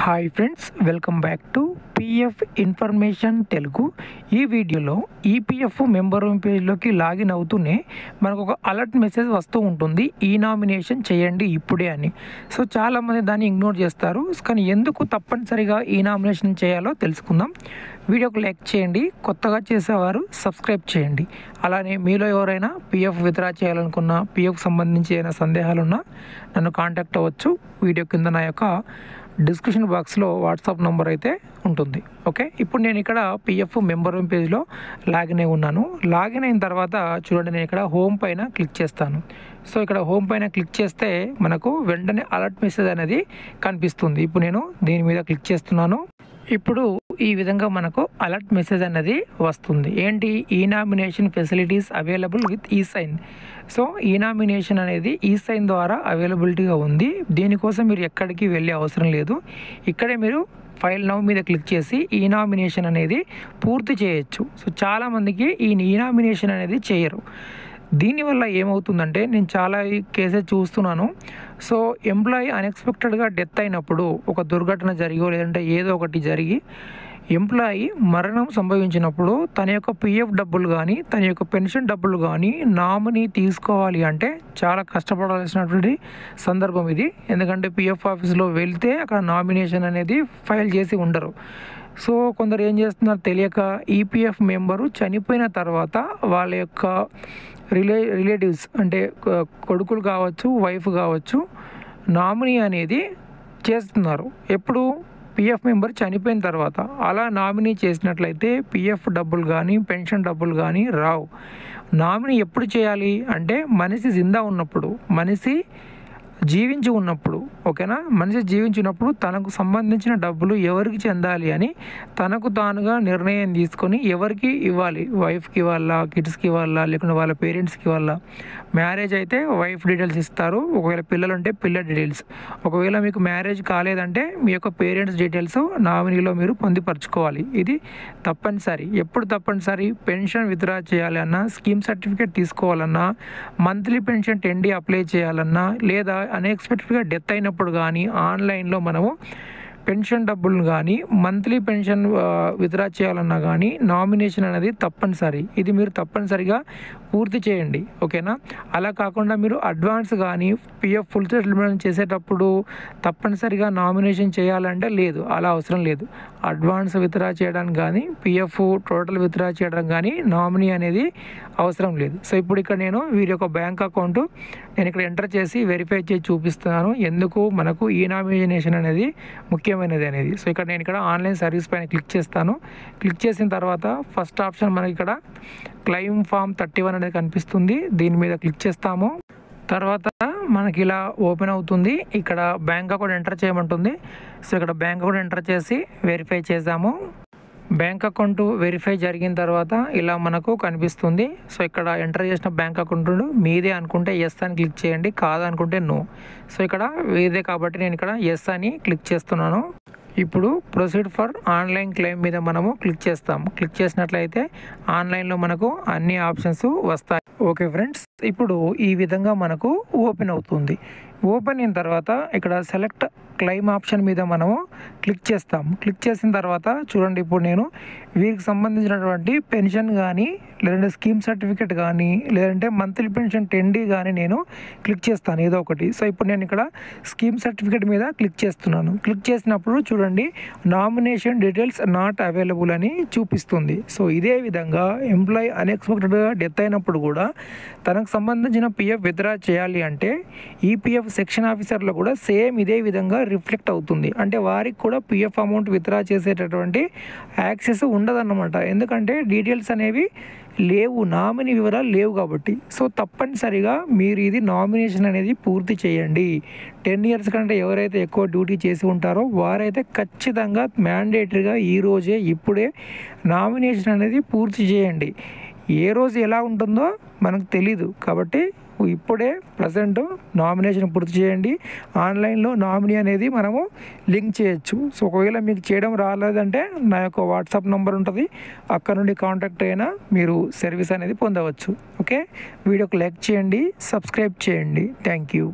Hi friends, welcome back to PF information Telugu. ఈ వీడియోలో EPF member home పేజ్లోకి login అవుతూనే మనకు ఒక అలర్ట్ మెసేజ్ వస్తూ ఉంటుంది, ఈ నామినేషన్ చేయండి ఇప్పుడే అని. సో చాలామంది దాన్ని ఇగ్నోర్ చేస్తారు, కానీ ఎందుకు తప్పనిసరిగా ఈ నామినేషన్ చేయాలో తెలుసుకుందాం. వీడియోకి లైక్ చేయండి, కొత్తగా చేసేవారు సబ్స్క్రైబ్ చేయండి. అలానే మీలో ఎవరైనా పిఎఫ్ విత్డ్రా చేయాలనుకున్నా, పిఎఫ్ సంబంధించి ఏమైనా సందేహాలున్నా నన్ను కాంటాక్ట్ అవ్వచ్చు. వీడియో కింద నా యొక్క డిస్క్రిప్షన్ బాక్స్లో వాట్సాప్ నెంబర్ అయితే ఉంటుంది. ఓకే, ఇప్పుడు నేను ఇక్కడ పిఎఫ్ మెంబర్ హోమ్ పేజ్లో లాగిన్ అయి ఉన్నాను. లాగిన్ అయిన తర్వాత చూడండి, నేను ఇక్కడ హోమ్ పైన క్లిక్ చేస్తాను. సో ఇక్కడ హోమ్ పైన క్లిక్ చేస్తే మనకు వెంటనే అలర్ట్ మెసేజ్ అనేది కనిపిస్తుంది. ఇప్పుడు నేను దీని మీద క్లిక్ చేస్తున్నాను. ఇప్పుడు ఈ విధంగా మనకు అలర్ట్ మెసేజ్ అనేది వస్తుంది. ఏంటి? ఈ నామినేషన్ ఫెసిలిటీస్ అవైలబుల్ విత్ ఈ సైన్. సో ఈ నామినేషన్ అనేది ఈ సైన్ ద్వారా అవైలబిలిటీగా ఉంది. దీనికోసం మీరు ఎక్కడికి వెళ్ళే అవసరం లేదు. ఇక్కడే మీరు ఫైల్ నౌ మీద క్లిక్ చేసి ఈ నామినేషన్ అనేది పూర్తి చేయొచ్చు. సో చాలామందికి ఈ నామినేషన్ అనేది చేయరు. దీనివల్ల ఏమవుతుందంటే, నేను చాలా కేసెస్ చూస్తున్నాను. సో ఎంప్లాయీ అన్ఎక్స్పెక్టెడ్గా డెత్ అయినప్పుడు, ఒక దుర్ఘటన జరిగో లేదంటే ఏదో ఒకటి జరిగి ఎంప్లాయీ మరణం సంభవించినప్పుడు తన యొక్క పిఎఫ్ డబ్బులు కానీ తన యొక్క పెన్షన్ డబ్బులు కానీ నామినీ తీసుకోవాలి అంటే చాలా కష్టపడాల్సినటువంటి సందర్భం ఇది. ఎందుకంటే పిఎఫ్ ఆఫీస్లో వెళ్తే అక్కడ నామినేషన్ అనేది ఫైల్ చేసి ఉండరు. సో కొందరు ఏం చేస్తున్నారు తెలియక, ఈపీఎఫ్ మెంబరు చనిపోయిన తర్వాత వాళ్ళ యొక్క రిలేటివ్స్ అంటే కొడుకులు కావచ్చు, వైఫ్ కావచ్చు, నామినీ అనేది చేస్తున్నారు. ఎప్పుడు? పిఎఫ్ మెంబర్ చనిపోయిన తర్వాత. అలా నామినీ చేసినట్లయితే పిఎఫ్ డబ్బులు కానీ పెన్షన్ డబ్బులు కానీ రావు. నామినీ ఎప్పుడు చేయాలి అంటే మనిషి జిందా ఉన్నప్పుడు, మనిషి జీవించి ఉన్నప్పుడు. ఓకేనా? మనిషి జీవించినప్పుడు తనకు సంబంధించిన డబ్బులు ఎవరికి చెందాలి అని తనకు తానుగా నిర్ణయం తీసుకొని ఎవరికి ఇవ్వాలి, వైఫ్కి ఇవ్వాలా, కిడ్స్కి ఇవ్వాలా, లేకుంటే వాళ్ళ పేరెంట్స్కి ఇవ్వాలా. మ్యారేజ్ అయితే వైఫ్ డీటెయిల్స్ ఇస్తారు, ఒకవేళ పిల్లలు ఉంటే పిల్లల డీటెయిల్స్. ఒకవేళ మీకు మ్యారేజ్ కాలేదంటే మీ యొక్క పేరెంట్స్ డీటెయిల్స్ నామినీలో మీరు పొందుపరచుకోవాలి. ఇది తప్పనిసరి. ఎప్పుడు తప్పనిసరి? పెన్షన్ విత్డ్రా చేయాలన్నా, స్కీమ్ సర్టిఫికేట్ తీసుకోవాలన్నా, మంత్లీ పెన్షన్ 10D అప్లై చేయాలన్నా, లేదా అన్ఎక్స్పెక్టెడ్గా డెత్ అయినప్పుడు కానీ ఆన్లైన్లో మనము పెన్షన్ డబ్బులు కానీ మంత్లీ పెన్షన్ విత్డ్రా చేయాలన్నా కానీ నామినేషన్ అనేది తప్పనిసరి. ఇది మీరు తప్పనిసరిగా పూర్తి చేయండి. ఓకేనా? అలా కాకుండా మీరు అడ్వాన్స్ కానీ పిఎఫ్ ఫుల్ సెటిల్మెంట్ చేసేటప్పుడు తప్పనిసరిగా నామినేషన్ చేయాలంటే లేదు, అలా అవసరం లేదు. అడ్వాన్స్ విత్డ్రా చేయడానికి కానీ పిఎఫ్ టోటల్ విత్డ్రా చేయడానికి కానీ నామినీ అనేది అవసరం లేదు. సో ఇప్పుడు ఇక్కడ నేను వీరి యొక్క బ్యాంక్ అకౌంట్ నేను ఇక్కడ ఎంటర్ చేసి వెరిఫై చేసి చూపిస్తున్నాను, ఎందుకు మనకు ఈ నామినేషన్ అనేది ముఖ్యమైనది అనేది. సో ఇక్కడ నేను ఇక్కడ ఆన్లైన్ సర్వీస్ పైన క్లిక్ చేస్తాను. క్లిక్ చేసిన తర్వాత ఫస్ట్ ఆప్షన్ మనకి ఇక్కడ క్లెయిమ్ ఫామ్ 31 అనేది కనిపిస్తుంది. దీని మీద క్లిక్ చేస్తాము. తర్వాత మనకి ఇలా ఓపెన్ అవుతుంది. ఇక్కడ బ్యాంక్ అకౌంట్ ఎంటర్ చేయమంటుంది. సో ఇక్కడ బ్యాంక్ అకౌంట్ ఎంటర్ చేసి వెరిఫై చేద్దాము. బ్యాంక్ అకౌంట్ వెరిఫై జరిగిన తర్వాత ఇలా మనకు కనిపిస్తుంది. సో ఇక్కడ ఎంటర్ చేసిన బ్యాంక్ అకౌంట్ మీదే అనుకుంటే ఎస్ అని క్లిక్ చేయండి, కాదనుకుంటే నో. సో ఇక్కడ మీదే కాబట్టి నేను ఇక్కడ ఎస్ అని క్లిక్ చేస్తున్నాను. ఇప్పుడు ప్రొసీడ్ ఫర్ ఆన్లైన్ క్లెయిమ్ మీద మనము క్లిక్ చేస్తాము. క్లిక్ చేసినట్లయితే ఆన్లైన్లో మనకు అన్ని ఆప్షన్స్ వస్తాయి. ఓకే ఫ్రెండ్స్, ఇప్పుడు ఈ విధంగా మనకు ఓపెన్ అవుతుంది. ఓపెన్ అయిన తర్వాత ఇక్కడ సెలెక్ట్ క్లెయిమ్ ఆప్షన్ మీద మనము క్లిక్ చేస్తాము. క్లిక్ చేసిన తర్వాత చూడండి, ఇప్పుడు నేను వీరికి సంబంధించినటువంటి పెన్షన్ కానీ లేదంటే స్కీమ్ సర్టిఫికేట్ కానీ లేదంటే మంత్లీ పెన్షన్ 10D కానీ నేను క్లిక్ చేస్తాను ఏదో ఒకటి. సో ఇప్పుడు నేను ఇక్కడ స్కీమ్ సర్టిఫికేట్ మీద క్లిక్ చేస్తున్నాను. క్లిక్ చేసినప్పుడు చూడండి, నామినేషన్ డీటెయిల్స్ నాట్ అవైలబుల్ అని చూపిస్తుంది. సో ఇదే విధంగా ఎంప్లాయీ అన్ఎక్స్పెక్టెడ్గా డెత్ అయినప్పుడు కూడా తనకు సంబంధించిన పిఎఫ్ విత్డ్రా చేయాలి అంటే ఈపీఎఫ్ సెక్షన్ ఆఫీసర్లో కూడా సేమ్ ఇదే విధంగా రిఫ్లెక్ట్ అవుతుంది. అంటే వారికి కూడా పిఎఫ్ అమౌంట్ విత్డ్రా చేసేటటువంటి యాక్సెస్ ఉండదన్నమాట. ఎందుకంటే డీటెయిల్స్ అనేవి లేవు, నామినీ వివరాలు లేవు కాబట్టి. సో తప్పనిసరిగా మీరు ఇది నామినేషన్ అనేది పూర్తి చేయండి. 10 years కంటే ఎవరైతే ఎక్కువ డ్యూటీ చేసి ఉంటారో వారైతే ఖచ్చితంగా మ్యాండేటరీగా ఈరోజే ఇప్పుడే నామినేషన్ అనేది పూర్తి చేయండి. ఏ రోజు ఎలా ఉంటుందో మనకు తెలీదు కాబట్టి ఇప్పుడే ప్రజెంట్ నామినేషన్ పూర్తి చేయండి. ఆన్లైన్లో నామినీ అనేది మనము లింక్ చేయొచ్చు. సో ఒకవేళ మీకు చేయడం రాలేదంటే నా యొక్క వాట్సాప్ నెంబర్ ఉంటుంది, అక్కడ నుండి కాంటాక్ట్ అయినా మీరు సర్వీస్ అనేది పొందవచ్చు. ఓకే, వీడియోకి లైక్ చేయండి, సబ్స్క్రైబ్ చేయండి. Thank you.